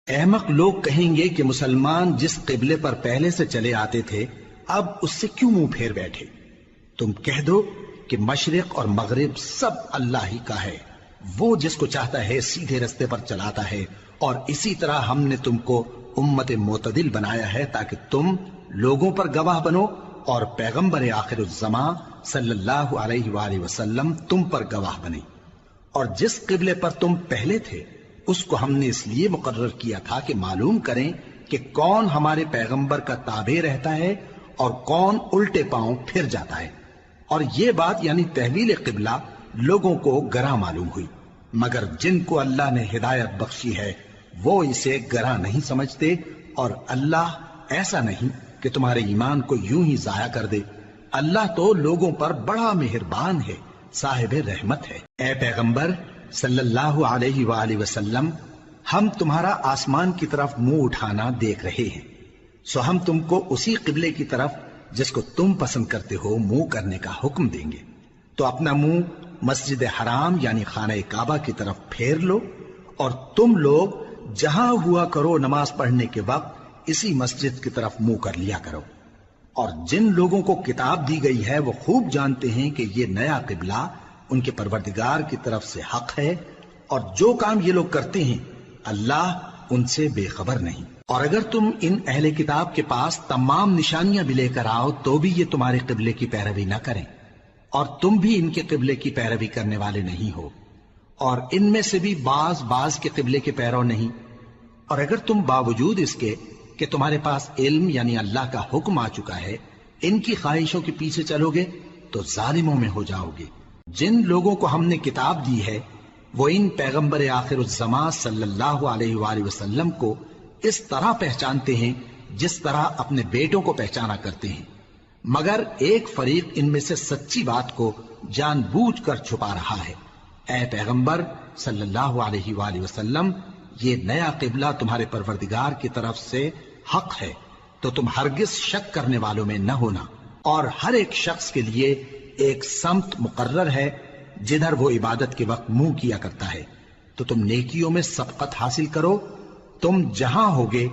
احمق لوگ کہیں گے کہ مسلمان جس قبلے پر پہلے سے چلے آتے تھے اب اس سے کیوں منہ پھیر بیٹھے؟ تم کہہ دو کہ مشرق اور مغرب سب اللہ ہی کا ہے، وہ جس کو چاہتا ہے سیدھے رستے پر چلاتا ہے، اور اسی طرح ہم نے تم کو امت معتدل بنایا ہے تاکہ تم لوگوں پر گواہ بنو اور پیغمبر آخر الزمان صلی اللہ علیہ وآلہ وسلم تم پر گواہ بنے۔ اور جس قبلے پر تم پہلے تھے اس کو ہم نے اس لیے مقرر کیا تھا کہ معلوم کریں کہ کون ہمارے پیغمبر کا تابع رہتا ہے اور کون الٹے پاؤں پھر جاتا ہے۔ اور یہ بات یعنی تحویل قبلہ لوگوں کو گراں معلوم ہوئی، مگر جن کو اللہ نے ہدایت بخشی ہے وہ اسے گراں نہیں سمجھتے، اور اللہ ایسا نہیں کہ تمہارے ایمان کو یوں ہی ضائع کر دے۔ اللہ تو لوگوں پر بڑا مہربان ہے، صاحب رحمت ہے۔ اے پیغمبر صلی اللہ علیہ وآلہ وسلم، ہم تمہارا آسمان کی طرف منہ اٹھانا دیکھ رہے ہیں، سو ہم تم کو اسی قبلے کی طرف جس کو تم پسند کرتے ہو منہ کرنے کا حکم دیں گے۔ تو اپنا منہ مسجد حرام یعنی خانہ کعبہ کی طرف پھیر لو، اور تم لوگ جہاں ہوا کرو نماز پڑھنے کے وقت اسی مسجد کی طرف منہ کر لیا کرو۔ اور جن لوگوں کو کتاب دی گئی ہے وہ خوب جانتے ہیں کہ یہ نیا قبلہ ان کے پروردگار کی طرف سے حق ہے، اور جو کام یہ لوگ کرتے ہیں اللہ ان سے بے خبر نہیں۔ اور اگر تم ان اہل کتاب کے پاس تمام نشانیاں بھی لے کر آؤ تو بھی یہ تمہارے قبلے کی پیروی نہ کریں، اور تم بھی ان کے قبلے کی پیروی کرنے والے نہیں ہو، اور ان میں سے بھی بعض کے قبلے کے پیرو نہیں۔ اور اگر تم باوجود اس کے کہ تمہارے پاس علم یعنی اللہ کا حکم آ چکا ہے ان کی خواہشوں کے پیچھے چلو گے تو ظالموں میں ہو جاؤ گے۔ جن لوگوں کو ہم نے کتاب دی ہے وہ ان پیغمبر آخر الزمان صلی اللہ علیہ وآلہ وسلم کو اس طرح پہچانتے ہیں جس طرح اپنے بیٹوں کو پہچانا کرتے ہیں، مگر ایک فریق ان میں سے سچی بات کو جان بوجھ کر چھپا رہا ہے۔ اے پیغمبر صلی اللہ علیہ وآلہ وسلم، یہ نیا قبلہ تمہارے پروردگار کی طرف سے حق ہے، تو تم ہرگز شک کرنے والوں میں نہ ہونا، اور ہر ایک شخص کے لیے ایک سمت مقرر ہے جدھر وہ عبادت کے وقت منہ کیا کرتا ہے، تو تم نیکیوں میں سبقت حاصل کرو۔ تم جہاں ہوگے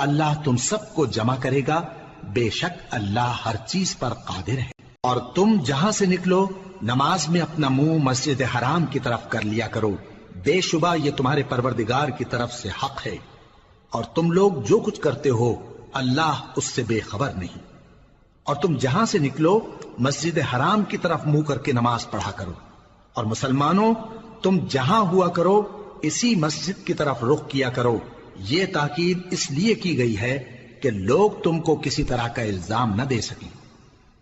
اللہ تم سب کو جمع کرے گا، بے شک اللہ ہر چیز پر قادر ہے۔ اور تم جہاں سے نکلو نماز میں اپنا منہ مسجد حرام کی طرف کر لیا کرو، بے شبہ یہ تمہارے پروردگار کی طرف سے حق ہے، اور تم لوگ جو کچھ کرتے ہو اللہ اس سے بے خبر نہیں۔ اور تم جہاں سے نکلو مسجد حرام کی طرف منہ کر کے نماز پڑھا کرو، اور مسلمانوں تم جہاں ہوا کرو اسی مسجد کی طرف رخ کیا کرو۔ یہ تاکید اس لیے کی گئی ہے کہ لوگ تم کو کسی طرح کا الزام نہ دے سکیں،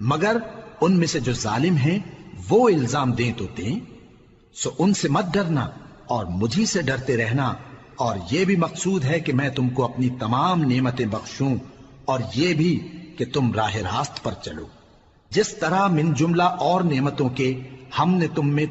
مگر ان میں سے جو ظالم ہیں وہ الزام دیں تو دیں، سو ان سے مت ڈرنا اور مجھی سے ڈرتے رہنا، اور یہ بھی مقصود ہے کہ میں تم کو اپنی تمام نعمتیں بخشوں، اور یہ بھی کہ تم راہ راست پر چلو۔ جس طرح من جملہ اور نعمتوں کے ہم نے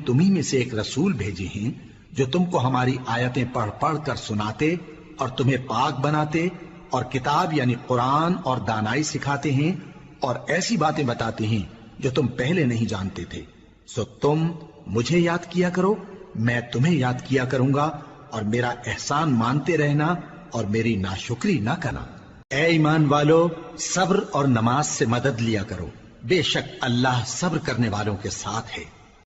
تمہیں میں سے ایک رسول بھیجے ہیں جو تم کو ہماری آیتیں پڑھ پڑھ کر سناتے اور تمہیں پاک بناتے، اور کتاب یعنی قرآن اور دانائی سکھاتے ہیں، اور ایسی باتیں بتاتے ہیں جو تم پہلے نہیں جانتے تھے، سو تم مجھے یاد کیا کرو، میں تمہیں یاد کیا کروں گا، اور میرا احسان مانتے رہنا اور میری ناشکری نہ کرنا۔ اے ایمان والو، صبر اور نماز سے مدد لیا کرو، بے شک اللہ صبر کرنے والوں کے ساتھ ہے۔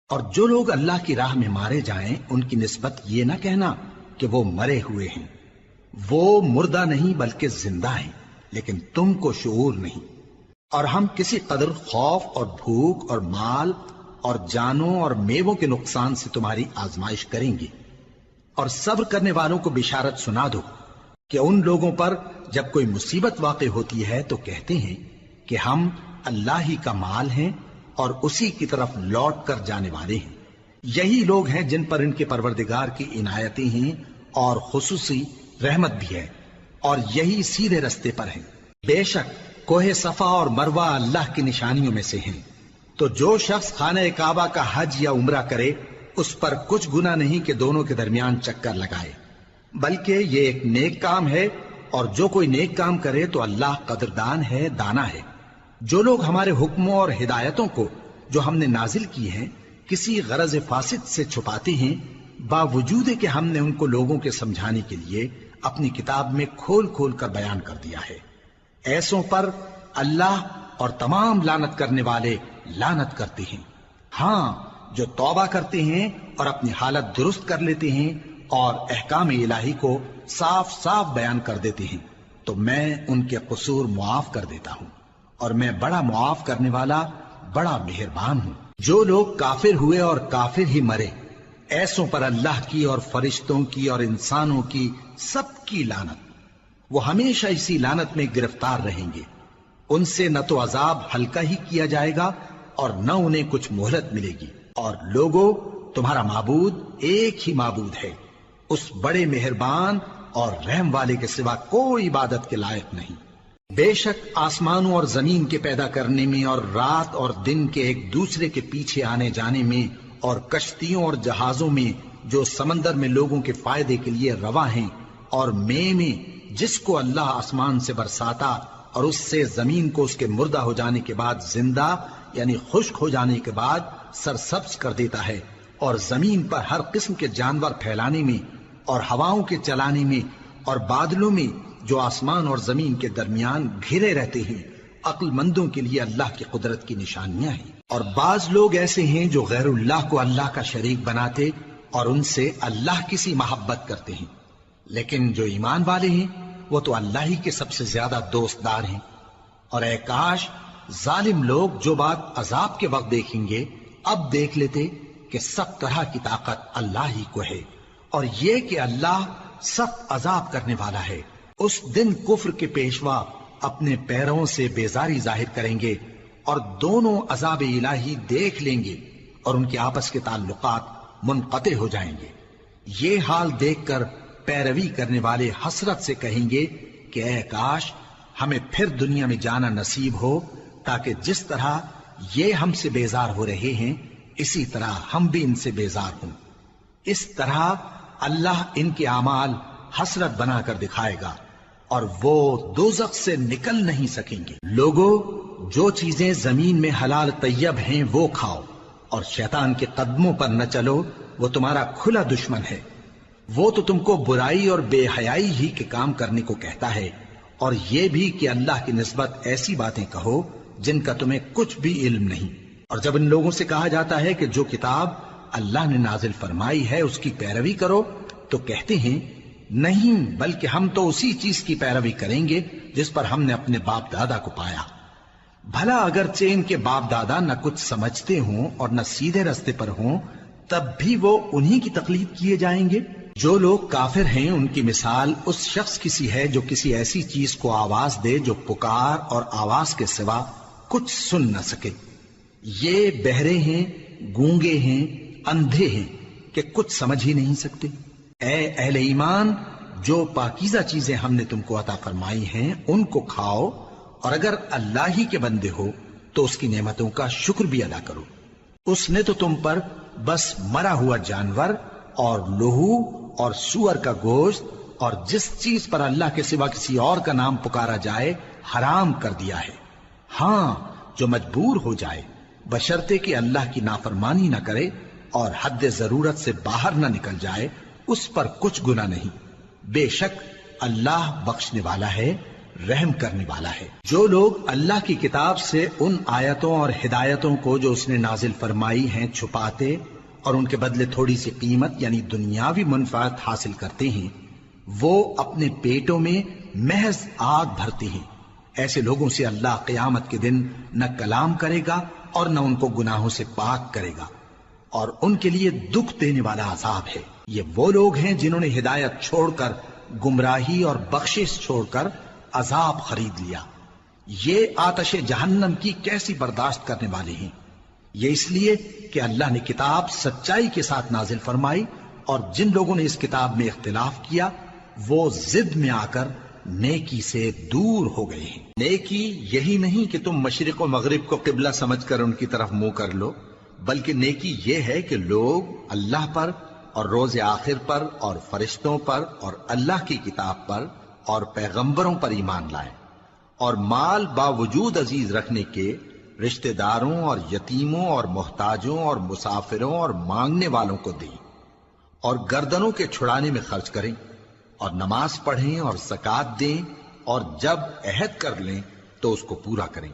اور جو لوگ اللہ کی راہ میں مارے جائیں ان کی نسبت یہ نہ کہنا کہ وہ مرے ہوئے ہیں، وہ مردہ نہیں بلکہ زندہ ہیں، لیکن تم کو شعور نہیں۔ اور ہم کسی قدر خوف اور بھوک اور مال اور جانوں اور میووں کے نقصان سے تمہاری آزمائش کریں گے، اور صبر کرنے والوں کو بشارت سنا دو کہ ان لوگوں پر جب کوئی مصیبت واقع ہوتی ہے تو کہتے ہیں کہ ہم اللہ ہی کا مال ہیں اور اسی کی طرف لوٹ کر جانے والے ہیں۔ یہی لوگ ہیں جن پر ان کے پروردگار کی عنایتیں ہیں اور خصوصی رحمت بھی ہے، اور یہی سیدھے رستے پر ہیں۔ بے شک کوہ صفا اور مروہ اللہ کی نشانیوں میں سے ہیں، تو جو شخص خانہ کعبہ کا حج یا عمرہ کرے اس پر کچھ گناہ نہیں کہ دونوں کے درمیان چکر لگائے، بلکہ یہ ایک نیک کام ہے، اور جو کوئی نیک کام کرے تو اللہ قدردان ہے، دانا ہے۔ جو لوگ ہمارے حکموں اور ہدایتوں کو جو ہم نے نازل کی ہیں کسی غرض فاسد سے چھپاتے ہیں، باوجود کہ ہم نے ان کو لوگوں کے سمجھانے کے لیے اپنی کتاب میں کھول کھول کر بیان کر دیا ہے۔ ایسوں پر اللہ اور تمام لعنت کرنے والے لعنت کرتے ہیں۔ ہاں، جو توبہ کرتے ہیں اور اپنی حالت درست کر لیتے ہیں اور احکام الہی کو صاف صاف بیان کر دیتے ہیں تو میں ان کے قصور معاف کر دیتا ہوں، اور میں بڑا معاف کرنے والا بڑا مہربان ہوں۔ جو لوگ کافر ہوئے اور کافر ہی مرے، ایسوں پر اللہ کی اور فرشتوں کی اور انسانوں کی سب کی لعنت، وہ ہمیشہ اسی لعنت میں گرفتار رہیں گے۔ ان سے نہ تو عذاب ہلکا ہی کیا جائے گا اور نہ انہیں کچھ مہلت ملے گی۔ اور لوگوں، تمہارا معبود ایک ہی معبود ہے، اس بڑے مہربان اور رحم والے کے سوا کوئی عبادت کے لائق نہیں۔ بے شک آسمانوں اور زمین کے پیدا کرنے میں اور رات اور دن کے ایک دوسرے کے پیچھے آنے جانے میں اور کشتیوں اور جہازوں میں جو سمندر میں لوگوں کے فائدے کے لیے رواں ہیں، اور میں جس کو اللہ آسمان سے برساتا اور اس سے زمین کو اس کے مردہ ہو جانے کے بعد زندہ یعنی خشک ہو جانے کے بعد سرسبز کر دیتا ہے، اور زمین پر ہر قسم کے جانور پھیلانے میں اور ہواؤں کے چلانے میں اور بادلوں میں جو آسمان اور زمین کے درمیان گھرے رہتے ہیں، عقل مندوں کے لیے اللہ کی قدرت کی نشانیاں ہیں۔ اور بعض لوگ ایسے ہیں جو غیر اللہ کو اللہ کا شریک بناتے اور ان سے اللہ کی سی محبت کرتے ہیں، لیکن جو ایمان والے ہیں وہ تو اللہ ہی کے سب سے زیادہ دوست دار ہیں۔ اور اے کاش ظالم لوگ جو بات عذاب کے وقت دیکھیں گے اب دیکھ لیتے کہ سب طرح کی طاقت اللہ ہی کو ہے، اور یہ کہ اللہ سخت عذاب کرنے والا ہے۔ اس دن کفر کے پیشوا اپنے پیروں سے بیزاری ظاہر کریں گے اور دونوں عذاب الہی دیکھ لیں گے اور ان کے آپس کے تعلقات منقطع ہو جائیں گے۔ یہ حال دیکھ کر پیروی کرنے والے حسرت سے کہیں گے کہ اے کاش ہمیں پھر دنیا میں جانا نصیب ہو، تاکہ جس طرح یہ ہم سے بیزار ہو رہے ہیں اسی طرح ہم بھی ان سے بیزار ہوں۔ اس طرح اللہ ان کے اعمال حسرت بنا کر دکھائے گا اور وہ دوزخ سے نکل نہیں سکیں گے۔ لوگوں، جو چیزیں زمین میں حلال طیب ہیں وہ کھاؤ، اور شیطان کے قدموں پر نہ چلو، وہ تمہارا کھلا دشمن ہے۔ وہ تو تم کو برائی اور بے حیائی ہی کے کام کرنے کو کہتا ہے، اور یہ بھی کہ اللہ کی نسبت ایسی باتیں کہو جن کا تمہیں کچھ بھی علم نہیں۔ اور جب ان لوگوں سے کہا جاتا ہے کہ جو کتاب اللہ نے نازل فرمائی ہے اس کی پیروی کرو، تو کہتے ہیں نہیں، بلکہ ہم تو اسی چیز کی پیروی کریں گے جس پر ہم نے اپنے باپ دادا کو پایا۔ بھلا اگرچہ ان کے باپ دادا نہ کچھ سمجھتے ہوں اور نہ سیدھے رستے پر ہوں، تب بھی وہ انہی کی تقلید کیے جائیں گے۔ جو لوگ کافر ہیں ان کی مثال اس شخص کی سی ہے جو کسی ایسی چیز کو آواز دے جو پکار اور آواز کے سوا کچھ سن نہ سکے۔ یہ بہرے ہیں، گونگے ہیں، اندھے ہیں کہ کچھ سمجھ ہی نہیں سکتے۔ اے اہل ایمان، جو پاکیزہ چیزیں ہم نے تم کو عطا فرمائی ہیں ان کو کھاؤ، اور اگر اللہ ہی کے بندے ہو تو اس کی نعمتوں کا شکر بھی ادا کرو۔ اس نے تو تم پر بس مرا ہوا جانور اور لہو اور سور کا گوشت اور جس چیز پر اللہ کے سوا کسی اور کا نام پکارا جائے حرام کر دیا ہے۔ ہاں، جو مجبور ہو جائے بشرطے کہ اللہ کی نافرمانی نہ کرے اور حد ضرورت سے باہر نہ نکل جائے، اس پر کچھ گناہ نہیں۔ بے شک اللہ بخشنے والا ہے، رحم کرنے والا ہے۔ جو لوگ اللہ کی کتاب سے ان آیتوں اور ہدایتوں کو جو اس نے نازل فرمائی ہیں چھپاتے اور ان کے بدلے تھوڑی سی قیمت یعنی دنیاوی منفعت حاصل کرتے ہیں، وہ اپنے پیٹوں میں محض آگ بھرتے ہیں۔ ایسے لوگوں سے اللہ قیامت کے دن نہ کلام کرے گا اور نہ ان کو گناہوں سے پاک کرے گا، اور ان کے لیے دکھ دینے والا عذاب ہے۔ یہ وہ لوگ ہیں جنہوں نے ہدایت چھوڑ کر گمراہی اور بخشش چھوڑ کر عذاب خرید لیا۔ یہ آتش جہنم کی کیسی برداشت کرنے والے ہیں۔ یہ اس لیے کہ اللہ نے کتاب سچائی کے ساتھ نازل فرمائی، اور جن لوگوں نے اس کتاب میں اختلاف کیا وہ ضد میں آ کر نیکی سے دور ہو گئے ہیں۔ نیکی یہی نہیں کہ تم مشرق و مغرب کو قبلہ سمجھ کر ان کی طرف منہ کر لو، بلکہ نیکی یہ ہے کہ لوگ اللہ پر اور روز آخر پر اور فرشتوں پر اور اللہ کی کتاب پر اور پیغمبروں پر ایمان لائیں، اور مال باوجود عزیز رکھنے کے رشتہ داروں اور یتیموں اور محتاجوں اور مسافروں اور مانگنے والوں کو دیں، اور گردنوں کے چھڑانے میں خرچ کریں، اور نماز پڑھیں اور زکات دیں، اور جب عہد کر لیں تو اس کو پورا کریں،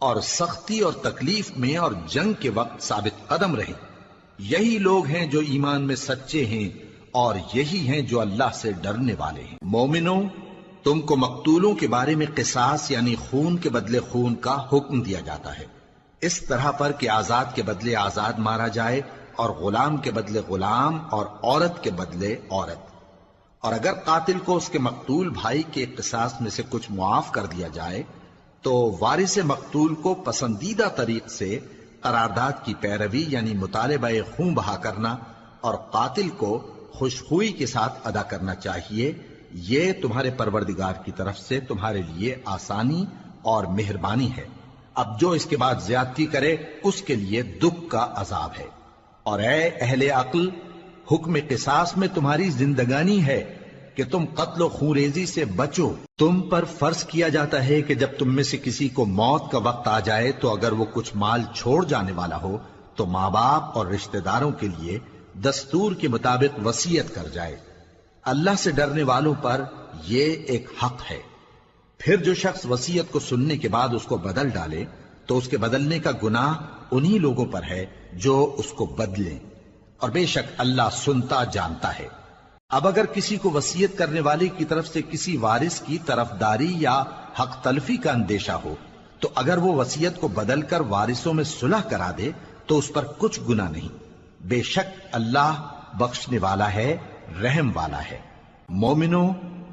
اور سختی اور تکلیف میں اور جنگ کے وقت ثابت قدم رہیں۔ یہی لوگ ہیں جو ایمان میں سچے ہیں، اور یہی ہیں جو اللہ سے ڈرنے والے ہیں۔ مومنوں، تم کو مقتولوں کے بارے میں قصاص یعنی خون کے بدلے خون کا حکم دیا جاتا ہے، اس طرح پر کہ آزاد کے بدلے آزاد مارا جائے، اور غلام کے بدلے غلام، اور عورت کے بدلے عورت۔ اور اگر قاتل کو اس کے مقتول بھائی کے قصاص میں سے کچھ معاف کر دیا جائے تو وارث مقتول کو پسندیدہ طریق سے قرارداد کی پیروی یعنی مطالبہ خون بہا کرنا اور قاتل کو خوشخوئی کے ساتھ ادا کرنا چاہیے۔ یہ تمہارے پروردگار کی طرف سے تمہارے لیے آسانی اور مہربانی ہے۔ اب جو اس کے بعد زیادتی کرے اس کے لیے دکھ کا عذاب ہے۔ اور اے اہل عقل، حکم قصاص میں تمہاری زندگانی ہے کہ تم قتل و خونریزی سے بچو۔ تم پر فرض کیا جاتا ہے کہ جب تم میں سے کسی کو موت کا وقت آ جائے تو اگر وہ کچھ مال چھوڑ جانے والا ہو تو ماں باپ اور رشتہ داروں کے لیے دستور کے مطابق وصیت کر جائے۔ اللہ سے ڈرنے والوں پر یہ ایک حق ہے۔ پھر جو شخص وصیت کو سننے کے بعد اس کو بدل ڈالے تو اس کے بدلنے کا گناہ انہی لوگوں پر ہے جو اس کو بدلیں، اور بے شک اللہ سنتا جانتا ہے۔ اب اگر کسی کو وصیت کرنے والے کی طرف سے کسی وارث کی طرفداری یا حق تلفی کا اندیشہ ہو تو اگر وہ وصیت کو بدل کر وارثوں میں صلح کرا دے تو اس پر کچھ گناہ نہیں، بے شک اللہ بخشنے والا ہے، رحم والا ہے۔ مومنوں،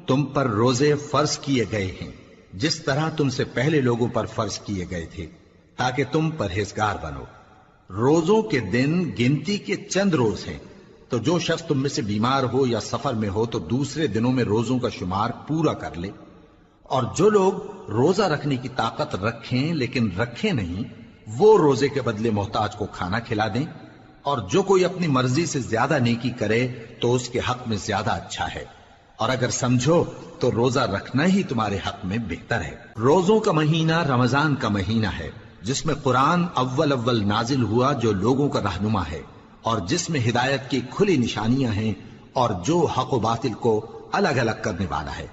تم پر روزے فرض کیے گئے ہیں جس طرح تم سے پہلے لوگوں پر فرض کیے گئے تھے تاکہ تم پرہیزگار بنو۔ روزوں کے دن گنتی کے چند روز ہیں، تو جو شخص تم میں سے بیمار ہو یا سفر میں ہو تو دوسرے دنوں میں روزوں کا شمار پورا کر لے۔ اور جو لوگ روزہ رکھنے کی طاقت رکھیں لیکن رکھیں نہیں، وہ روزے کے بدلے محتاج کو کھانا کھلا دیں۔ اور جو کوئی اپنی مرضی سے زیادہ نیکی کرے تو اس کے حق میں زیادہ اچھا ہے، اور اگر سمجھو تو روزہ رکھنا ہی تمہارے حق میں بہتر ہے۔ روزوں کا مہینہ رمضان کا مہینہ ہے جس میں قرآن اول نازل ہوا، جو لوگوں کا رہنما ہے اور جس میں ہدایت کی کھلی نشانیاں ہیں، اور جو حق و باطل کو الگ الگ کرنے والا ہے۔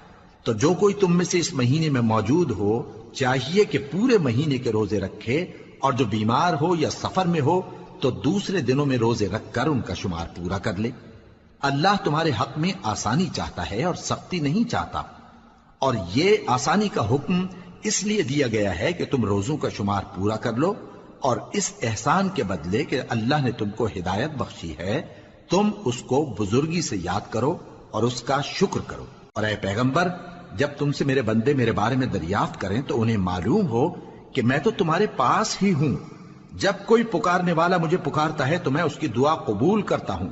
تو جو کوئی تم میں سے اس مہینے میں موجود ہو چاہیے کہ پورے مہینے کے روزے رکھے، اور جو بیمار ہو یا سفر میں ہو تو دوسرے دنوں میں روزے رکھ کر ان کا شمار پورا کر لے۔ اللہ تمہارے حق میں آسانی چاہتا ہے اور سختی نہیں چاہتا، اور یہ آسانی کا حکم اس لیے دیا گیا ہے کہ تم روزوں کا شمار پورا کر لو، اور اس احسان کے بدلے کہ اللہ نے تم کو ہدایت بخشی ہے تم اس کو بزرگی سے یاد کرو اور اس کا شکر کرو۔ اور اے پیغمبر، جب تم سے میرے بندے میرے بارے میں دریافت کریں تو انہیں معلوم ہو کہ میں تو تمہارے پاس ہی ہوں۔ جب کوئی پکارنے والا مجھے پکارتا ہے تو میں اس کی دعا قبول کرتا ہوں،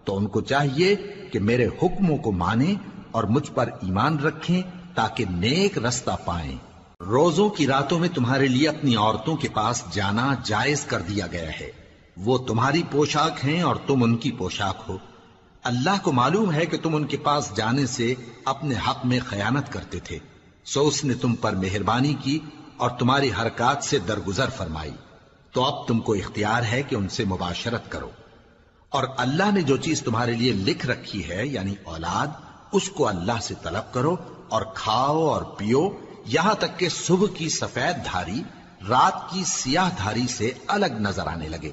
تو ان کو چاہیے کہ میرے حکموں کو مانیں اور مجھ پر ایمان رکھیں تاکہ نیک رستہ پائیں۔ روزوں کی راتوں میں تمہارے لیے اپنی عورتوں کے پاس جانا جائز کر دیا گیا ہے، وہ تمہاری پوشاک ہیں اور تم ان کی پوشاک ہو۔ اللہ کو معلوم ہے کہ تم ان کے پاس جانے سے اپنے حق میں خیانت کرتے تھے، سو اس نے تم پر مہربانی کی اور تمہاری حرکات سے درگزر فرمائی، تو اب تم کو اختیار ہے کہ ان سے مباشرت کرو۔ اور اللہ نے جو چیز تمہارے لیے لکھ رکھی ہے یعنی اولاد، اس کو اللہ سے طلب کرو اور کھاؤ اور پیو یہاں تک کہ صبح کی سفید دھاری رات کی سیاہ دھاری سے الگ نظر آنے لگے،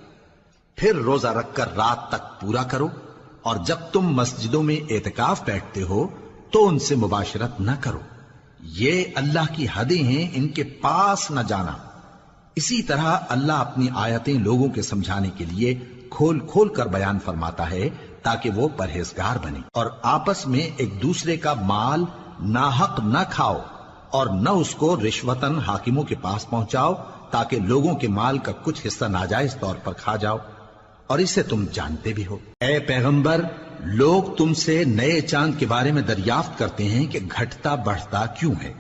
پھر روزہ رکھ کر رات تک پورا کرو۔ اور جب تم مسجدوں میں اعتکاف بیٹھتے ہو تو ان سے مباشرت نہ کرو، یہ اللہ کی حدیں ہیں، ان کے پاس نہ جانا۔ اسی طرح اللہ اپنی آیتیں لوگوں کے سمجھانے کے لیے کھول کھول کر بیان فرماتا ہے تاکہ وہ پرہیزگار بنے۔ اور آپس میں ایک دوسرے کا مال ناحق نہ کھاؤ اور نہ اس کو رشوتاً حاکموں کے پاس پہنچاؤ تاکہ لوگوں کے مال کا کچھ حصہ ناجائز طور پر کھا جاؤ، اور اسے تم جانتے بھی ہو۔ اے پیغمبر، لوگ تم سے نئے چاند کے بارے میں دریافت کرتے ہیں کہ گھٹتا بڑھتا کیوں ہے۔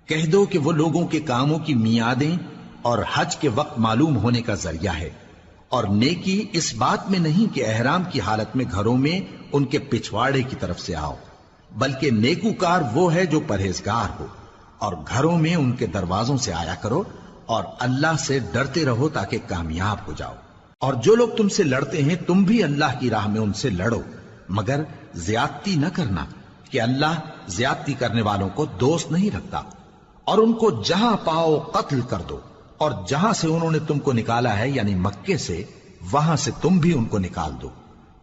کہہ دو کہ وہ لوگوں کے کاموں کی میعادیں اور حج کے وقت معلوم ہونے کا ذریعہ ہے، اور نیکی اس بات میں نہیں کہ احرام کی حالت میں گھروں میں ان کے پچھواڑے کی طرف سے آؤ، بلکہ نیکوکار وہ ہے جو پرہیزگار ہو، اور گھروں میں ان کے دروازوں سے آیا کرو اور اللہ سے ڈرتے رہو تاکہ کامیاب ہو جاؤ۔ اور جو لوگ تم سے لڑتے ہیں تم بھی اللہ کی راہ میں ان سے لڑو، مگر زیادتی نہ کرنا، کہ اللہ زیادتی کرنے والوں کو دوست نہیں رکھتا، اور ان کو جہاں پاؤ قتل کر دو، اور جہاں سے انہوں نے تم کو نکالا ہے یعنی مکے سے، وہاں سے تم بھی ان کو نکال دو۔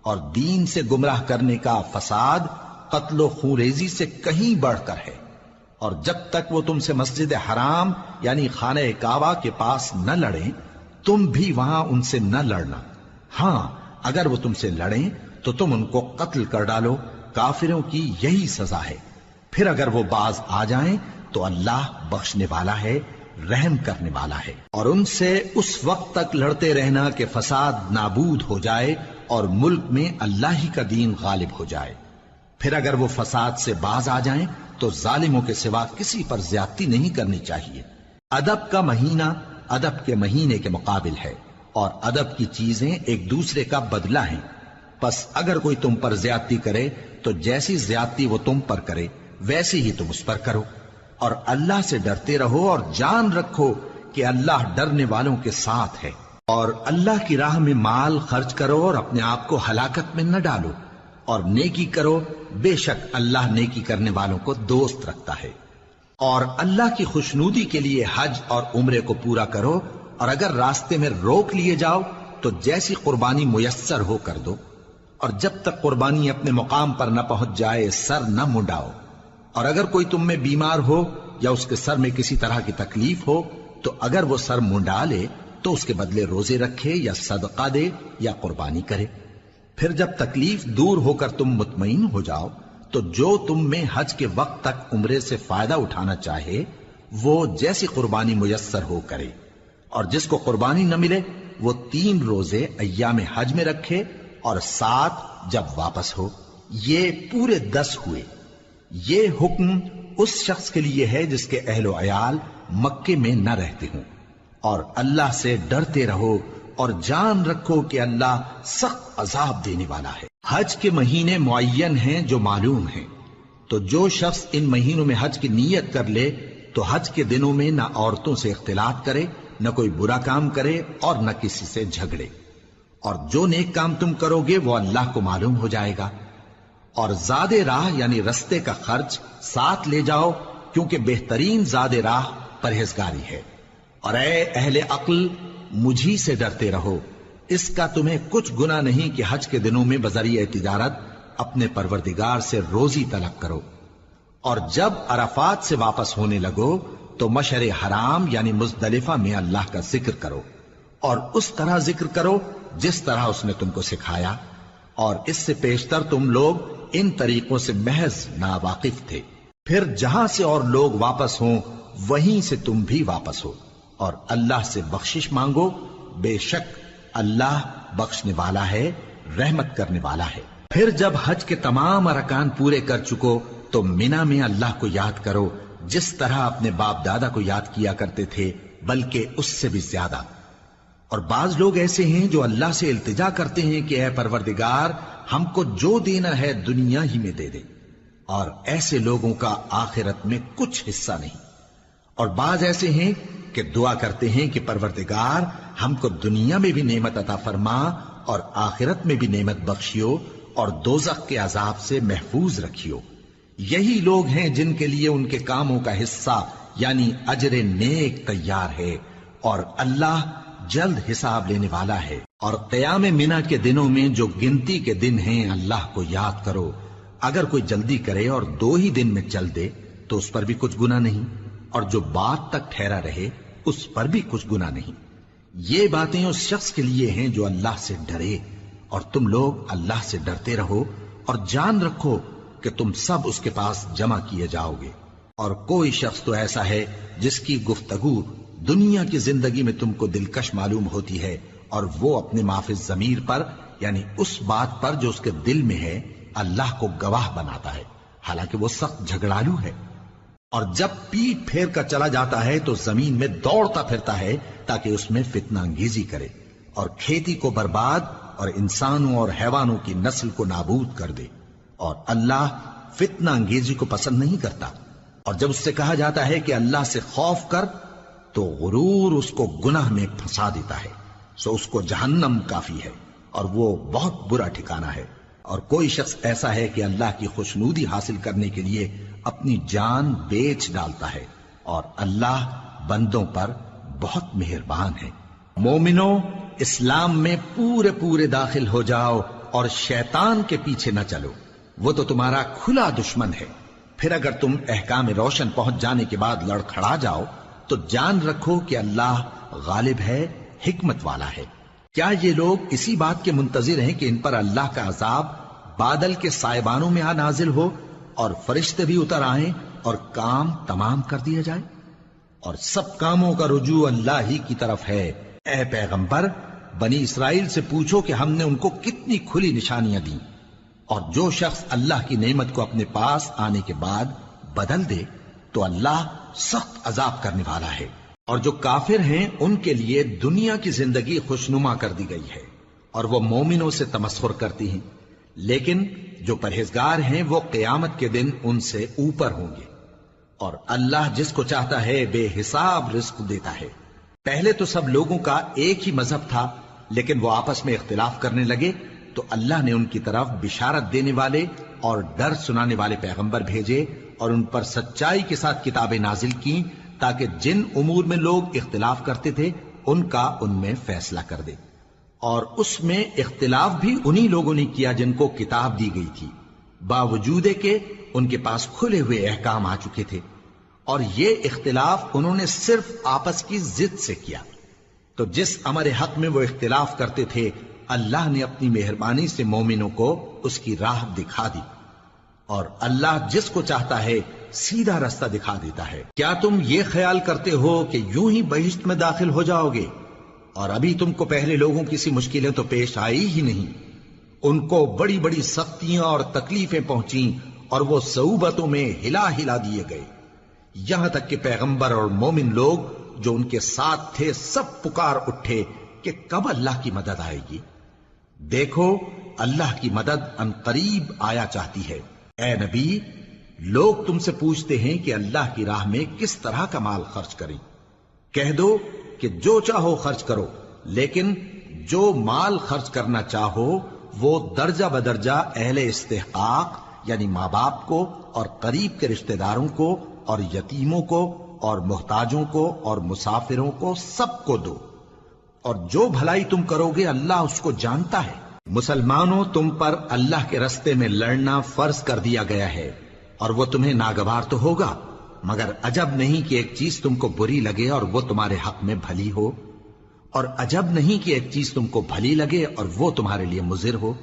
اور دین سے گمراہ کرنے کا فساد قتل و خونریزی سے کہیں بڑھ کر ہے، اور جب تک وہ تم سے مسجد حرام یعنی خانہ کعبہ کے پاس نہ لڑیں تم بھی وہاں ان سے نہ لڑنا۔ ہاں اگر وہ تم سے لڑیں تو تم ان کو قتل کر ڈالو، کافروں کی یہی سزا ہے۔ پھر اگر وہ باز آ جائیں تو اللہ بخشنے والا ہے، رحم کرنے والا ہے۔ اور ان سے اس وقت تک لڑتے رہنا کہ فساد نابود ہو جائے اور ملک میں اللہ ہی کا دین غالب ہو جائے۔ پھر اگر وہ فساد سے باز آ جائیں تو ظالموں کے سوا کسی پر زیادتی نہیں کرنی چاہیے۔ ادب کا مہینہ ادب کے مہینے کے مقابل ہے، اور ادب کی چیزیں ایک دوسرے کا بدلہ ہیں۔ پس اگر کوئی تم پر زیادتی کرے تو جیسی زیادتی وہ تم پر کرے ویسی ہی تم اس پر کرو، اور اللہ سے ڈرتے رہو اور جان رکھو کہ اللہ ڈرنے والوں کے ساتھ ہے۔ اور اللہ کی راہ میں مال خرچ کرو اور اپنے آپ کو ہلاکت میں نہ ڈالو، اور نیکی کرو، بے شک اللہ نیکی کرنے والوں کو دوست رکھتا ہے۔ اور اللہ کی خوشنودی کے لیے حج اور عمرے کو پورا کرو، اور اگر راستے میں روک لیے جاؤ تو جیسی قربانی میسر ہو کر دو، اور جب تک قربانی اپنے مقام پر نہ پہنچ جائے سر نہ منڈاؤ۔ اور اگر کوئی تم میں بیمار ہو یا اس کے سر میں کسی طرح کی تکلیف ہو تو اگر وہ سر منڈا لے تو اس کے بدلے روزے رکھے یا صدقہ دے یا قربانی کرے۔ پھر جب تکلیف دور ہو کر تم مطمئن ہو جاؤ تو جو تم میں حج کے وقت تک عمرے سے فائدہ اٹھانا چاہے وہ جیسی قربانی میسر ہو کرے، اور جس کو قربانی نہ ملے وہ 3 روزے ایام حج میں رکھے اور 7 جب واپس ہو، یہ پورے 10 ہوئے۔ یہ حکم اس شخص کے لیے ہے جس کے اہل و عیال مکے میں نہ رہتے ہوں۔ اور اللہ سے ڈرتے رہو اور جان رکھو کہ اللہ سخت عذاب دینے والا ہے۔ حج کے مہینے معین ہیں جو معلوم ہیں، تو جو شخص ان مہینوں میں حج کی نیت کر لے تو حج کے دنوں میں نہ عورتوں سے اختلاط کرے، نہ کوئی برا کام کرے اور نہ کسی سے جھگڑے۔ اور جو نیک کام تم کرو گے وہ اللہ کو معلوم ہو جائے گا۔ اور زاد راہ یعنی رستے کا خرچ ساتھ لے جاؤ، کیونکہ بہترین زاد راہ پرہیزگاری ہے۔ اور اے اہل عقل مجھی سے ڈرتے رہو، اس کا تمہیں کچھ گناہ نہیں کہ حج کے دنوں میں بذریعہ تجارت اپنے پروردگار سے روزی طلب کرو۔ اور جب عرفات سے واپس ہونے لگو تو مشعر حرام یعنی مزدلفہ میں اللہ کا ذکر کرو، اور اس طرح ذکر کرو جس طرح اس نے تم کو سکھایا، اور اس سے پیشتر تم لوگ ان طریقوں سے محض ناواقف تھے۔ پھر جہاں سے اور لوگ واپس ہوں وہیں سے تم بھی واپس ہو، اور اللہ سے بخشش مانگو، بے شک اللہ بخشنے والا ہے، رحمت کرنے والا ہے۔ پھر جب حج کے تمام ارکان پورے کر چکو تو مینا میں اللہ کو یاد کرو جس طرح اپنے باپ دادا کو یاد کیا کرتے تھے، بلکہ اس سے بھی زیادہ۔ اور بعض لوگ ایسے ہیں جو اللہ سے التجا کرتے ہیں کہ اے پروردگار ہم کو جو دینا ہے دنیا ہی میں دے دے، اور ایسے لوگوں کا آخرت میں کچھ حصہ نہیں۔ اور بعض ایسے ہیں کہ دعا کرتے ہیں کہ پروردگار ہم کو دنیا میں بھی نعمت عطا فرما اور آخرت میں بھی نعمت بخشیو اور دوزخ کے عذاب سے محفوظ رکھیو۔ یہی لوگ ہیں جن کے لیے ان کے کاموں کا حصہ یعنی اجر نیک تیار ہے، اور اللہ جلد حساب لینے والا ہے۔ اور قیام منا کے دنوں میں جو گنتی کے دن ہیں اللہ کو یاد کرو، اگر کوئی جلدی کرے اور 2 ہی دن میں چل دے تو اس پر بھی کچھ گناہ نہیں، اور جو بات تک ٹھہرا رہے اس پر بھی کچھ گناہ نہیں۔ یہ باتیں اس شخص کے لیے ہیں جو اللہ سے ڈرے، اور تم لوگ اللہ سے ڈرتے رہو اور جان رکھو کہ تم سب اس کے پاس جمع کیے جاؤ گے۔ اور کوئی شخص تو ایسا ہے جس کی گفتگو دنیا کی زندگی میں تم کو دلکش معلوم ہوتی ہے، اور وہ اپنے معافی ضمیر پر یعنی اس بات پر جو اس کے دل میں ہے اللہ کو گواہ بناتا ہے، حالانکہ وہ سخت جھگڑالو ہے۔ اور جب پیٹ پھیر کر چلا جاتا ہے تو زمین میں دوڑتا پھرتا ہے تاکہ اس میں فتنہ انگیزی کرے اور کھیتی کو برباد اور انسانوں اور حیوانوں کی نسل کو نابود کر دے، اور اللہ فتنہ انگیزی کو پسند نہیں کرتا۔ اور جب اس سے کہا جاتا ہے کہ اللہ سے خوف کر تو غرور اس کو گناہ میں پھنسا دیتا ہے، سو اس کو جہنم کافی ہے اور وہ بہت برا ٹھکانہ ہے۔ اور کوئی شخص ایسا ہے کہ اللہ کی خوشنودی حاصل کرنے کے لیے اپنی جان بیچ ڈالتا ہے، اور اللہ بندوں پر بہت مہربان ہے۔ مومنو، اسلام میں پورے پورے داخل ہو جاؤ اور شیطان کے پیچھے نہ چلو، وہ تو تمہارا کھلا دشمن ہے۔ پھر اگر تم احکام روشن پہنچ جانے کے بعد لڑکھڑا جاؤ تو جان رکھو کہ اللہ غالب ہے، حکمت والا ہے۔ کیا یہ لوگ اسی بات کے منتظر ہیں کہ ان پر اللہ کا عذاب بادل کے سائبانوں میں نازل ہو اور فرشتے بھی اتر آئیں اور کام تمام کر دیا جائے؟ اور سب کاموں کا رجوع اللہ ہی کی طرف ہے۔ اے پیغمبر، بنی اسرائیل سے پوچھو کہ ہم نے ان کو کتنی کھلی نشانیاں دیں، اور جو شخص اللہ کی نعمت کو اپنے پاس آنے کے بعد بدل دے تو اللہ سخت عذاب کرنے والا ہے۔ اور جو کافر ہیں ان کے لیے دنیا کی زندگی خوشنما کر دی گئی ہے، اور وہ مومنوں سے تمسخر کرتی ہیں، لیکن جو پرہیزگار ہیں وہ قیامت کے دن ان سے اوپر ہوں گے۔ اور اللہ جس کو چاہتا ہے بے حساب رزق دیتا ہے۔ پہلے تو سب لوگوں کا ایک ہی مذہب تھا، لیکن وہ آپس میں اختلاف کرنے لگے تو اللہ نے ان کی طرف بشارت دینے والے اور ڈر سنانے والے پیغمبر بھیجے، اور ان پر سچائی کے ساتھ کتابیں نازل کی، تاکہ جن امور میں لوگ اختلاف کرتے تھے ان کا ان میں فیصلہ کر دے۔ اور اس میں اختلاف بھی انہی لوگوں نے کیا جن کو کتاب دی گئی تھی، باوجود کہ ان کے پاس کھلے ہوئے احکام آ چکے تھے، اور یہ اختلاف انہوں نے صرف آپس کی ضد سے کیا۔ تو جس امر حق میں وہ اختلاف کرتے تھے اللہ نے اپنی مہربانی سے مومنوں کو اس کی راہ دکھا دی، اور اللہ جس کو چاہتا ہے سیدھا رستہ دکھا دیتا ہے۔ کیا تم یہ خیال کرتے ہو کہ یوں ہی بہشت میں داخل ہو جاؤ گے، اور ابھی تم کو پہلے لوگوں کی سی مشکلیں تو پیش آئی ہی نہیں؟ ان کو بڑی بڑی سختیاں اور تکلیفیں پہنچیں، اور وہ صعوبتوں میں ہلا ہلا دیے گئے، یہاں تک کہ پیغمبر اور مومن لوگ جو ان کے ساتھ تھے سب پکار اٹھے کہ کب اللہ کی مدد آئے گی۔ دیکھو اللہ کی مدد ان قریب آیا چاہتی ہے۔ اے نبی، لوگ تم سے پوچھتے ہیں کہ اللہ کی راہ میں کس طرح کا مال خرچ کریں۔ کہہ دو کہ جو چاہو خرچ کرو، لیکن جو مال خرچ کرنا چاہو وہ درجہ بدرجہ اہل استحقاق یعنی ماں باپ کو اور قریب کے رشتہ داروں کو اور یتیموں کو اور محتاجوں کو اور مسافروں کو سب کو دو، اور جو بھلائی تم کرو گے اللہ اس کو جانتا ہے۔ مسلمانوں، تم پر اللہ کے رستے میں لڑنا فرض کر دیا گیا ہے، اور وہ تمہیں ناگوار تو ہوگا، مگر عجب نہیں کہ ایک چیز تم کو بری لگے اور وہ تمہارے حق میں بھلی ہو، اور عجب نہیں کہ ایک چیز تم کو بھلی لگے اور وہ تمہارے لیے مضر ہو،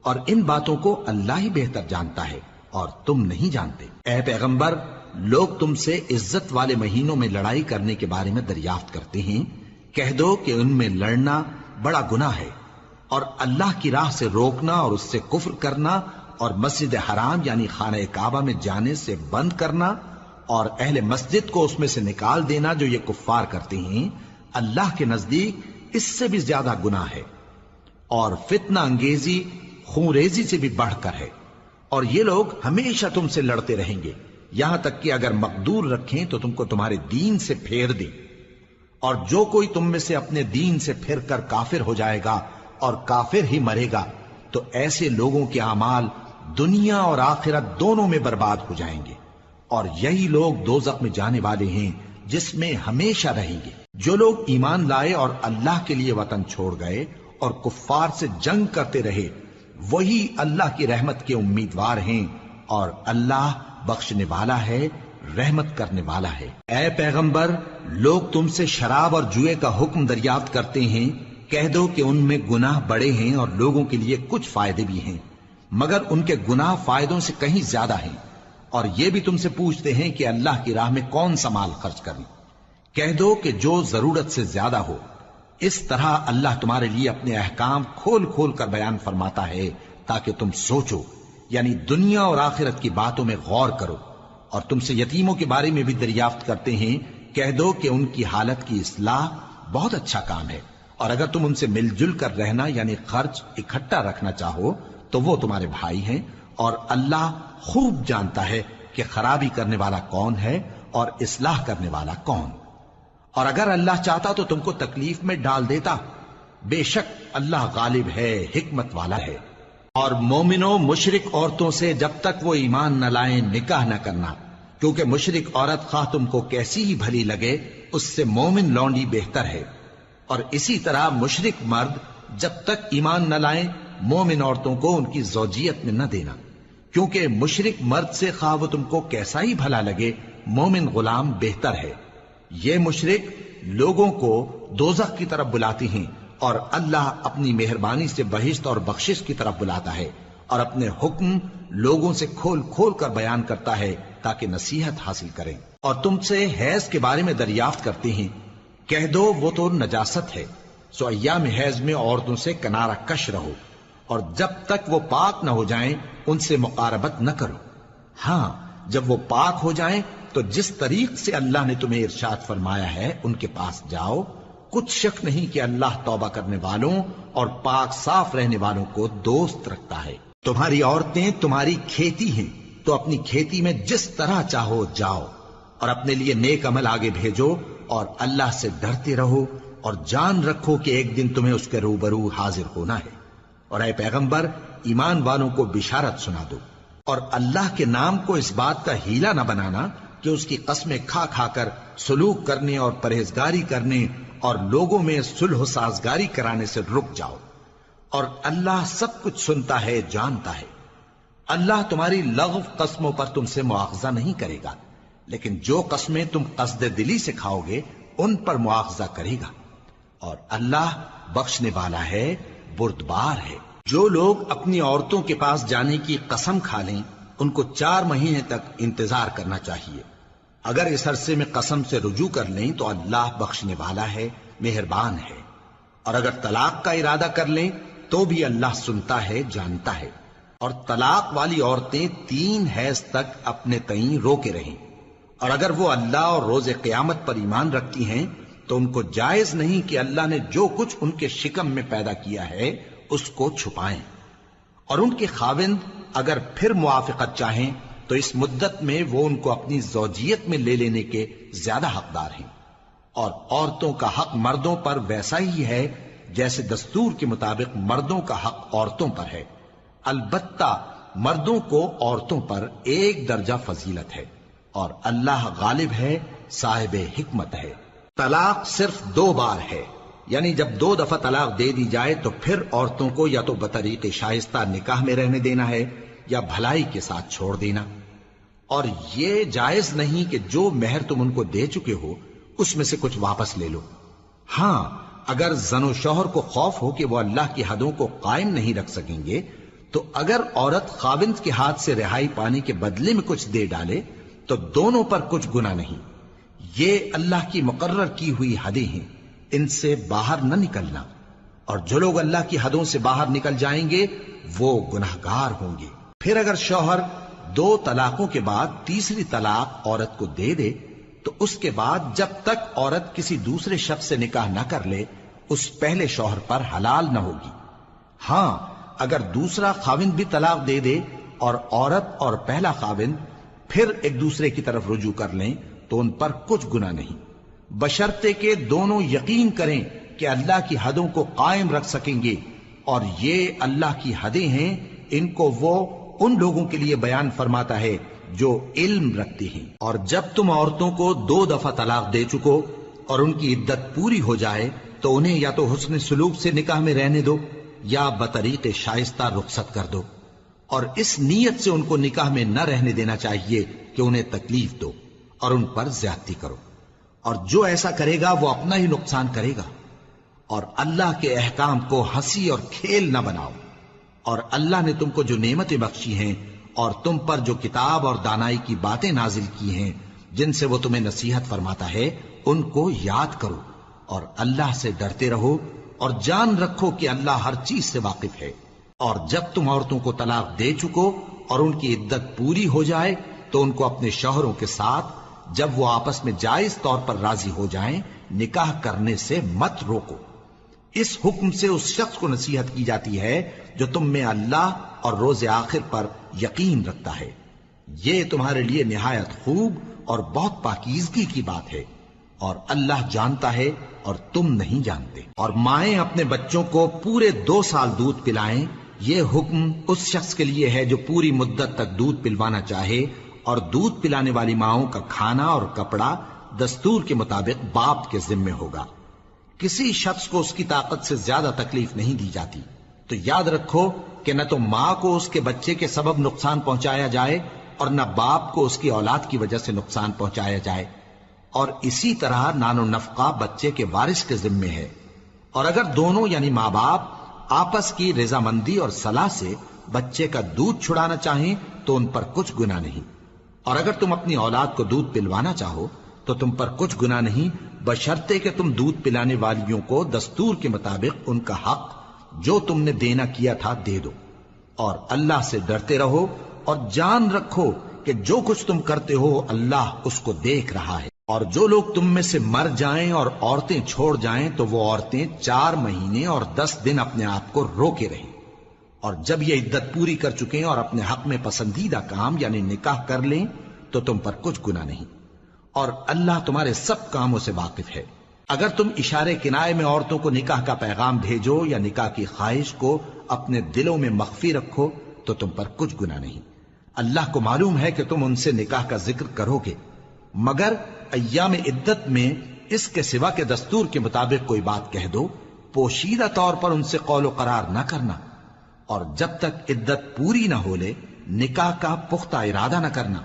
اور ان باتوں کو اللہ ہی بہتر جانتا ہے اور تم نہیں جانتے۔ اے پیغمبر، لوگ تم سے عزت والے مہینوں میں لڑائی کرنے کے بارے میں دریافت کرتے ہیں، کہہ دو کہ ان میں لڑنا بڑا گناہ ہے، اور اللہ کی راہ سے روکنا اور اس سے کفر کرنا اور مسجد حرام یعنی خانہ کعبہ میں جانے سے بند کرنا اور اہل مسجد کو اس میں سے نکال دینا جو یہ کفار کرتے ہیں، اللہ کے نزدیک اس سے بھی زیادہ گناہ ہے، اور فتنہ انگیزی خونریزی سے بھی بڑھ کر ہے۔ اور یہ لوگ ہمیشہ تم سے لڑتے رہیں گے، یہاں تک کہ اگر مقدور رکھیں تو تم کو تمہارے دین سے پھیر دیں، اور جو کوئی تم میں سے اپنے دین سے پھر کر کافر ہو جائے گا اور کافر ہی مرے گا تو ایسے لوگوں کے اعمال دنیا اور آخرت دونوں میں برباد ہو جائیں گے، اور یہی لوگ دوزخ میں جانے والے ہیں جس میں ہمیشہ رہیں گے۔ جو لوگ ایمان لائے اور اللہ کے لیے وطن چھوڑ گئے اور کفار سے جنگ کرتے رہے وہی اللہ کی رحمت کے امیدوار ہیں، اور اللہ بخشنے والا ہے، رحمت کرنے والا ہے۔ اے پیغمبر، لوگ تم سے شراب اور جوئے کا حکم دریافت کرتے ہیں، کہہ دو کہ ان میں گناہ بڑے ہیں اور لوگوں کے لیے کچھ فائدے بھی ہیں، مگر ان کے گناہ فائدوں سے کہیں زیادہ ہیں۔ اور یہ بھی تم سے پوچھتے ہیں کہ اللہ کی راہ میں کون سا مال خرچ کریں، کہہ دو کہ جو ضرورت سے زیادہ ہو۔ اس طرح اللہ تمہارے لیے اپنے احکام کھول کھول کر بیان فرماتا ہے تاکہ تم سوچو، یعنی دنیا اور آخرت کی باتوں میں غور کرو۔ اور تم سے یتیموں کے بارے میں بھی دریافت کرتے ہیں، کہہ دو کہ ان کی حالت کی اصلاح بہت اچھا کام ہے، اور اگر تم ان سے مل جل کر رہنا یعنی خرچ اکٹھا رکھنا چاہو تو وہ تمہارے بھائی ہیں، اور اللہ خوب جانتا ہے کہ خرابی کرنے والا کون ہے اور اصلاح کرنے والا کون۔ اور اگر اللہ چاہتا تو تم کو تکلیف میں ڈال دیتا، بے شک اللہ غالب ہے، حکمت والا ہے۔ اور مومنوں مشرک عورتوں سے جب تک وہ ایمان نہ لائیں نکاح نہ کرنا، کیونکہ مشرک عورت خواہ تم کو کیسی ہی بھلی لگے اس سے مومن لونڈی بہتر ہے۔ اور اسی طرح مشرک مرد جب تک ایمان نہ لائیں مومن عورتوں کو ان کی زوجیت میں نہ دینا، کیونکہ مشرک مرد سے خواہ وہ تم کو کیسا ہی بھلا لگے مومن غلام بہتر ہے۔ یہ مشرک لوگوں کو دوزخ کی طرف بلاتی ہیں، اور اللہ اپنی مہربانی سے بہشت اور بخشش کی طرف بلاتا ہے، اور اپنے حکم لوگوں سے کھول کھول کر بیان کرتا ہے تاکہ نصیحت حاصل کریں۔ اور تم سے حیض کے بارے میں دریافت کرتے ہیں، کہہ دو وہ تو نجاست ہے، سو ایام حیض میں عورتوں سے کنارہ کش رہو، اور جب تک وہ پاک نہ ہو جائیں ان سے مقاربت نہ کرو۔ ہاں جب وہ پاک ہو جائیں تو جس طریق سے اللہ نے تمہیں ارشاد فرمایا ہے ان کے پاس جاؤ، کچھ شک نہیں کہ اللہ توبہ کرنے والوں اور پاک صاف رہنے والوں کو دوست رکھتا ہے۔ تمہاری عورتیں تمہاری کھیتی ہیں، تو اپنی کھیتی میں جس طرح چاہو جاؤ، اور اپنے لیے نیک عمل آگے بھیجو، اور اللہ سے ڈرتے رہو، اور جان رکھو کہ ایک دن تمہیں اس کے روبرو حاضر ہونا ہے۔ اور اے پیغمبر ایمان والوں کو بشارت سنا دو، اور اللہ کے نام کو اس بات کا ہیلا نہ بنانا کہ اس کی قسمیں کھا کھا کر سلوک کرنے اور پرہیزگاری کرنے اور لوگوں میں صلح و سازگاری کرانے سے رک جاؤ، اور اللہ سب کچھ سنتا ہے جانتا ہے۔ اللہ تمہاری لغو قسموں پر تم سے مواخذہ نہیں کرے گا، لیکن جو قسمیں تم قصد دلی سے کھاؤ گے ان پر مواخذہ کرے گا، اور اللہ بخشنے والا ہے بردبار ہے۔ جو لوگ اپنی عورتوں کے پاس جانے کی قسم کھا لیں ان کو 4 مہینے تک انتظار کرنا چاہیے۔ اگر اس عرصے میں قسم سے رجوع کر لیں تو اللہ بخشنے والا ہے، مہربان ہے، اور اگر طلاق کا ارادہ کر لیں تو بھی اللہ سنتا ہے جانتا ہے۔ اور طلاق والی عورتیں 3 حیض تک اپنے تئیں روکے رہیں، اور اگر وہ اللہ اور روز قیامت پر ایمان رکھتی ہیں تو ان کو جائز نہیں کہ اللہ نے جو کچھ ان کے شکم میں پیدا کیا ہے اس کو چھپائیں، اور ان کے خاوند اگر پھر موافقت چاہیں تو اس مدت میں وہ ان کو اپنی زوجیت میں لے لینے کے زیادہ حقدار ہیں۔ اور عورتوں کا حق مردوں پر ویسا ہی ہے جیسے دستور کے مطابق مردوں کا حق عورتوں پر ہے، البتہ مردوں کو عورتوں پر 1 درجہ فضیلت ہے، اور اللہ غالب ہے، صاحب حکمت ہے۔ طلاق صرف 2 بار ہے، یعنی جب 2 دفعہ طلاق دے دی جائے تو پھر عورتوں کو یا تو بطریق شائستہ نکاح میں رہنے دینا ہے یا بھلائی کے ساتھ چھوڑ دینا، اور یہ جائز نہیں کہ جو مہر تم ان کو دے چکے ہو اس میں سے کچھ واپس لے لو۔ ہاں اگر زن و شوہر کو خوف ہو کہ وہ اللہ کی حدوں کو قائم نہیں رکھ سکیں گے تو اگر عورت خاوند کے ہاتھ سے رہائی پانے کے بدلے میں کچھ دے ڈالے تو دونوں پر کچھ گناہ نہیں۔ یہ اللہ کی مقرر کی ہوئی حدیں ہیں، ان سے باہر نہ نکلنا، اور جو لوگ اللہ کی حدوں سے باہر نکل جائیں گے وہ گناہگار ہوں گے۔ پھر اگر شوہر 2 طلاقوں کے بعد تیسری طلاق عورت کو دے دے تو اس کے بعد جب تک عورت کسی دوسرے شخص سے نکاح نہ کر لے اس پہلے شوہر پر حلال نہ ہوگی۔ ہاں اگر دوسرا خاوند بھی طلاق دے دے اور عورت اور پہلا خاوند پھر ایک دوسرے کی طرف رجوع کر لیں تو ان پر کچھ گناہ نہیں، بشرطے کہ دونوں یقین کریں کہ اللہ کی حدوں کو قائم رکھ سکیں گے، اور یہ اللہ کی حدیں ہیں، ان کو وہ ان لوگوں کے لیے بیان فرماتا ہے جو علم رکھتے ہیں۔ اور جب تم عورتوں کو 2 دفعہ طلاق دے چکو اور ان کی عدت پوری ہو جائے تو انہیں یا تو حسن سلوک سے نکاح میں رہنے دو یا بطریق شائستہ رخصت کر دو، اور اس نیت سے ان کو نکاح میں نہ رہنے دینا چاہیے کہ انہیں تکلیف دو اور ان پر زیادتی کرو، اور جو ایسا کرے گا وہ اپنا ہی نقصان کرے گا۔ اور اللہ کے احکام کو ہنسی اور کھیل نہ بناؤ، اور اللہ نے تم کو جو نعمتیں بخشی ہیں اور تم پر جو کتاب اور دانائی کی باتیں نازل کی ہیں جن سے وہ تمہیں نصیحت فرماتا ہے ان کو یاد کرو، اور اللہ سے ڈرتے رہو، اور جان رکھو کہ اللہ ہر چیز سے واقف ہے۔ اور جب تم عورتوں کو طلاق دے چکو اور ان کی عدت پوری ہو جائے تو ان کو اپنے شوہروں کے ساتھ جب وہ آپس میں جائز طور پر راضی ہو جائیں نکاح کرنے سے مت روکو۔ اس حکم سے اس شخص کو نصیحت کی جاتی ہے جو تم میں اللہ اور روز آخر پر یقین رکھتا ہے، یہ تمہارے لیے نہایت خوب اور بہت پاکیزگی کی بات ہے، اور اللہ جانتا ہے اور تم نہیں جانتے۔ اور مائیں اپنے بچوں کو پورے 2 سال دودھ پلائیں یہ حکم اس شخص کے لیے ہے جو پوری مدت تک دودھ پلوانا چاہے، اور دودھ پلانے والی ماؤں کا کھانا اور کپڑا دستور کے مطابق باپ کے ذمے ہوگا۔ کسی شخص کو اس کی طاقت سے زیادہ تکلیف نہیں دی جاتی، تو یاد رکھو کہ نہ تو ماں کو اس کے بچے کے سبب نقصان پہنچایا جائے اور نہ باپ کو اس کی اولاد کی وجہ سے نقصان پہنچایا جائے، اور اسی طرح نان و نفقہ بچے کے وارث کے ذمے ہے۔ اور اگر دونوں یعنی ماں باپ آپس کی رضامندی اور صلاح سے بچے کا دودھ چھڑانا چاہیں تو ان پر کچھ گناہ نہیں، اور اگر تم اپنی اولاد کو دودھ پلوانا چاہو تو تم پر کچھ گناہ نہیں، بشرطے کہ تم دودھ پلانے والیوں کو دستور کے مطابق ان کا حق جو تم نے دینا کیا تھا دے دو، اور اللہ سے ڈرتے رہو اور جان رکھو کہ جو کچھ تم کرتے ہو اللہ اس کو دیکھ رہا ہے۔ اور جو لوگ تم میں سے مر جائیں اور عورتیں چھوڑ جائیں تو وہ عورتیں 4 مہینے اور 10 دن اپنے آپ کو روکے رہیں، اور جب یہ عدت پوری کر چکیں اور اپنے حق میں پسندیدہ کام یعنی نکاح کر لیں تو تم پر کچھ گناہ نہیں، اور اللہ تمہارے سب کاموں سے واقف ہے۔ اگر تم اشارے کنائے میں عورتوں کو نکاح کا پیغام بھیجو یا نکاح کی خواہش کو اپنے دلوں میں مخفی رکھو تو تم پر کچھ گناہ نہیں۔ اللہ کو معلوم ہے کہ تم ان سے نکاح کا ذکر کرو گے، مگر ایام عدت میں اس کے سوا کے دستور کے مطابق کوئی بات کہہ دو، پوشیدہ طور پر ان سے قول و قرار نہ کرنا، اور جب تک عدت پوری نہ ہو لے نکاح کا پختہ ارادہ نہ کرنا،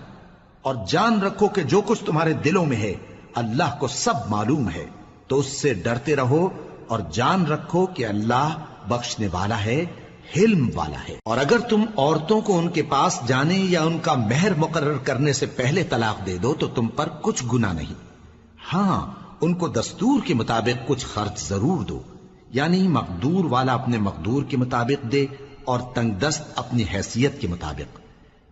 اور جان رکھو کہ جو کچھ تمہارے دلوں میں ہے اللہ کو سب معلوم ہے، تو اس سے ڈرتے رہو اور جان رکھو کہ اللہ بخشنے والا ہے، حلم والا ہے۔ اور اگر تم عورتوں کو ان کے پاس جانے یا ان کا مہر مقرر کرنے سے پہلے طلاق دے دو تو تم پر کچھ گناہ نہیں، ہاں ان کو دستور کے مطابق کچھ خرچ ضرور دو، یعنی مقدور والا اپنے مقدور کے مطابق دے اور تنگ دست اپنی حیثیت کے مطابق۔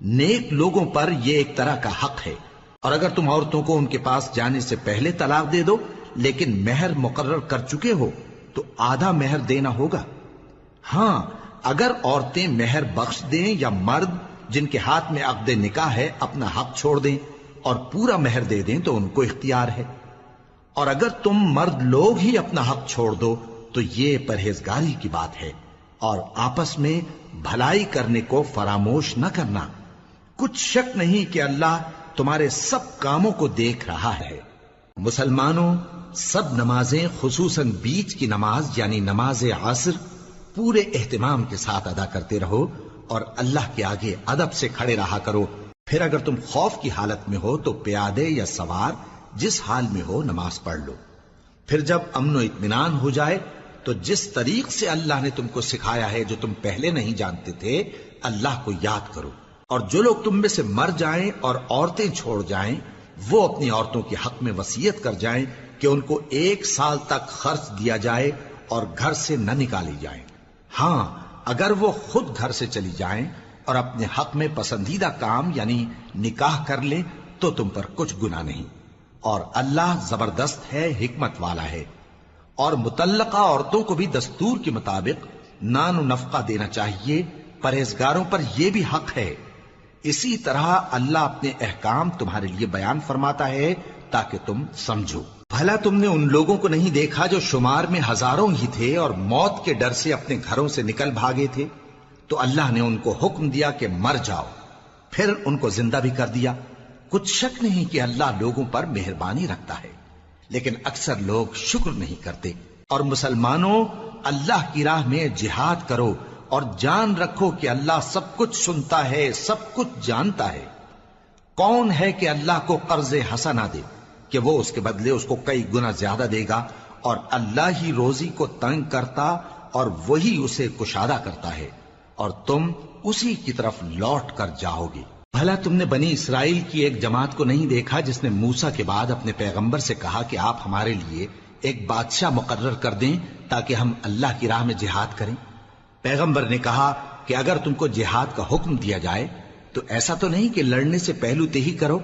نیک لوگوں پر یہ ایک طرح کا حق ہے۔ اور اگر تم عورتوں کو ان کے پاس جانے سے پہلے طلاق دے دو لیکن مہر مقرر کر چکے ہو تو آدھا مہر دینا ہوگا۔ ہاں اگر عورتیں مہر بخش دیں یا مرد جن کے ہاتھ میں عقد نکاح ہے اپنا حق چھوڑ دیں اور پورا مہر دے دیں تو ان کو اختیار ہے، اور اگر تم مرد لوگ ہی اپنا حق چھوڑ دو تو یہ پرہیزگاری کی بات ہے، اور آپس میں بھلائی کرنے کو فراموش نہ کرنا۔ کچھ شک نہیں کہ اللہ تمہارے سب کاموں کو دیکھ رہا ہے۔ مسلمانوں، سب نمازیں خصوصاً بیچ کی نماز یعنی نماز عصر پورے اہتمام کے ساتھ ادا کرتے رہو اور اللہ کے آگے ادب سے کھڑے رہا کرو۔ پھر اگر تم خوف کی حالت میں ہو تو پیادے یا سوار جس حال میں ہو نماز پڑھ لو۔ پھر جب امن و اطمینان ہو جائے تو جس طریق سے اللہ نے تم کو سکھایا ہے جو تم پہلے نہیں جانتے تھے اللہ کو یاد کرو۔ اور جو لوگ تم میں سے مر جائیں اور عورتیں چھوڑ جائیں وہ اپنی عورتوں کے حق میں وصیت کر جائیں کہ ان کو 1 سال تک خرچ دیا جائے اور گھر سے نہ نکالی جائیں۔ ہاں اگر وہ خود گھر سے چلی جائیں اور اپنے حق میں پسندیدہ کام یعنی نکاح کر لیں تو تم پر کچھ گناہ نہیں، اور اللہ زبردست ہے، حکمت والا ہے۔ اور مطلقہ عورتوں کو بھی دستور کے مطابق نان و نفقہ دینا چاہیے، پرہیزگاروں پر یہ بھی حق ہے۔ اسی طرح اللہ اپنے احکام تمہارے لیے بیان فرماتا ہے تاکہ تم سمجھو۔ بھلا تم نے ان لوگوں کو نہیں دیکھا جو شمار میں ہزاروں ہی تھے اور موت کے ڈر سے اپنے گھروں سے نکل بھاگے تھے؟ تو اللہ نے ان کو حکم دیا کہ مر جاؤ، پھر ان کو زندہ بھی کر دیا۔ کچھ شک نہیں کہ اللہ لوگوں پر مہربانی رکھتا ہے، لیکن اکثر لوگ شکر نہیں کرتے۔ اور مسلمانوں، اللہ کی راہ میں جہاد کرو اور جان رکھو کہ اللہ سب کچھ سنتا ہے، سب کچھ جانتا ہے۔ کون ہے کہ اللہ کو قرض حسنہ دے کہ وہ اس کے بدلے اس کو کئی گنا زیادہ دے گا، اور اللہ ہی روزی کو تنگ کرتا اور وہی اسے کشادہ کرتا ہے، اور تم اسی کی طرف لوٹ کر جاؤ گے۔ بھلا تم نے بنی اسرائیل کی ایک جماعت کو نہیں دیکھا جس نے موسیٰ کے بعد اپنے پیغمبر سے کہا کہ آپ ہمارے لیے ایک بادشاہ مقرر کر دیں تاکہ ہم اللہ کی راہ میں جہاد کریں؟ پیغمبر نے کہا کہ اگر تم کو جہاد کا حکم دیا جائے تو ایسا تو نہیں کہ لڑنے سے پہلو تہی کرو۔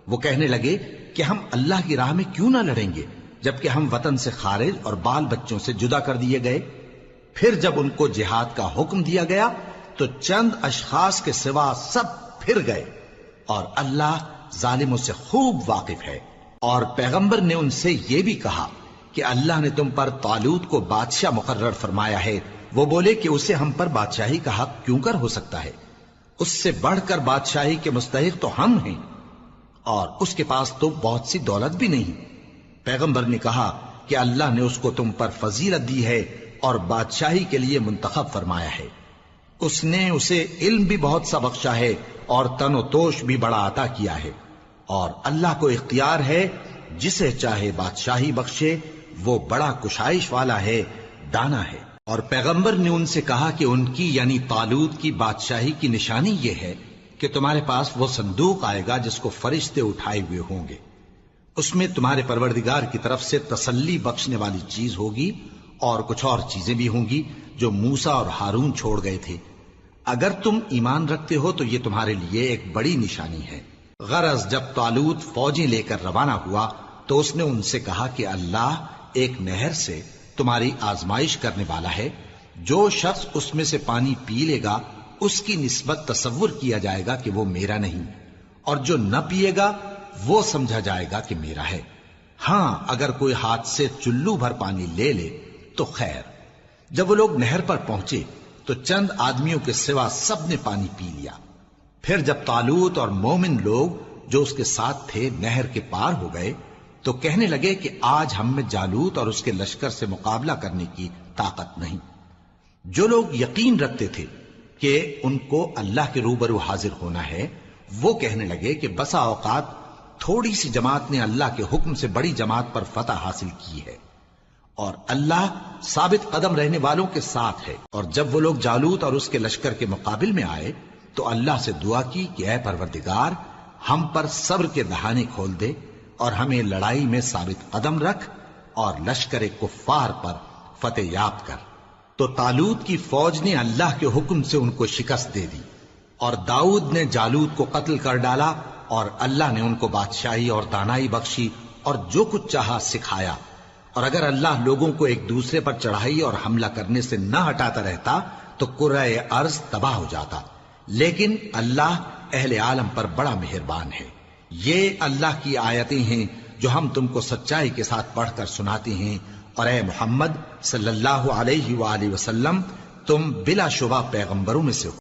وہ کہنے لگے کہ ہم اللہ کی راہ میں کیوں نہ لڑیں گے جبکہ ہم وطن سے خارج اور بال بچوں سے جدا کر دیے گئے۔ پھر جب ان کو جہاد کا حکم دیا گیا تو چند اشخاص کے سوا سب پھر گئے، اور اللہ ظالموں سے خوب واقف ہے۔ اور پیغمبر نے ان سے یہ بھی کہا کہ اللہ نے تم پر طالوت کو بادشاہ مقرر فرمایا ہے وہ بولے کہ اسے ہم پر بادشاہی کا حق کیوں کر ہو سکتا ہے؟ اس سے بڑھ کر بادشاہی کے مستحق تو ہم ہیں، اور اس کے پاس تو بہت سی دولت بھی نہیں۔ پیغمبر نے کہا کہ اللہ نے اس کو تم پر فضیلت دی ہے اور بادشاہی کے لیے منتخب فرمایا ہے۔ اس نے اسے علم بھی بہت سا بخشا ہے اور تن و توش بھی بڑا عطا کیا ہے، اور اللہ کو اختیار ہے جسے چاہے بادشاہی بخشے، وہ بڑا کشائش والا ہے، دانا ہے۔ اور پیغمبر نے ان سے کہا کہ ان کی یعنی طالوت کی بادشاہی کی نشانی یہ ہے کہ تمہارے پاس وہ صندوق آئے گا جس کو فرشتے اٹھائے ہوئے ہوں گے، اس میں تمہارے پروردگار کی طرف سے تسلی بخشنے والی چیز ہوگی اور کچھ اور چیزیں بھی ہوں گی جو موسیٰ اور ہارون چھوڑ گئے تھے۔ اگر تم ایمان رکھتے ہو تو یہ تمہارے لیے ایک بڑی نشانی ہے۔ غرض جب طالوت فوجیں لے کر روانہ ہوا تو اس نے ان سے کہا کہ اللہ ایک نہر سے تمہاری آزمائش کرنے والا ہے، جو شخص اس میں سے پانی پی لے گا اس کی نسبت تصور کیا جائے گا کہ وہ میرا نہیں، اور جو نہ پیے گا وہ سمجھا جائے گا کہ میرا ہے۔ ہاں اگر کوئی ہاتھ سے چلو بھر پانی لے لے تو خیر۔ جب وہ لوگ نہر پر پہنچے تو چند آدمیوں کے سوا سب نے پانی پی لیا۔ پھر جب طالوت اور مومن لوگ جو اس کے ساتھ تھے نہر کے پار ہو گئے تو کہنے لگے کہ آج ہم میں جالوت اور اس کے لشکر سے مقابلہ کرنے کی طاقت نہیں۔ جو لوگ یقین رکھتے تھے کہ ان کو اللہ کے روبرو حاضر ہونا ہے، وہ کہنے لگے کہ بسا اوقات تھوڑی سی جماعت نے اللہ کے حکم سے بڑی جماعت پر فتح حاصل کی ہے، اور اللہ ثابت قدم رہنے والوں کے ساتھ ہے۔ اور جب وہ لوگ جالوت اور اس کے لشکر کے مقابل میں آئے تو اللہ سے دعا کی کہ اے پروردگار، ہم پر صبر کے دہانے کھول دے اور ہمیں لڑائی میں ثابت قدم رکھ اور لشکر کفار پر فتح یاب کر۔ تو طالوت کی فوج نے اللہ کے حکم سے ان کو شکست دے دی، اور داؤد نے جالوت کو قتل کر ڈالا، اور اللہ نے ان کو بادشاہی اور دانائی بخشی اور جو کچھ چاہا سکھایا۔ اور اگر اللہ لوگوں کو ایک دوسرے پر چڑھائی اور حملہ کرنے سے نہ ہٹاتا رہتا تو کرۂ ارض تباہ ہو جاتا، لیکن اللہ اہل عالم پر بڑا مہربان ہے۔ یہ اللہ کی آیتیں ہیں جو ہم تم کو سچائی کے ساتھ پڑھ کر سناتے ہیں، اور اے محمد صلی اللہ علیہ وآلہ وسلم تم بلا شبہ پیغمبروں میں سے ہو۔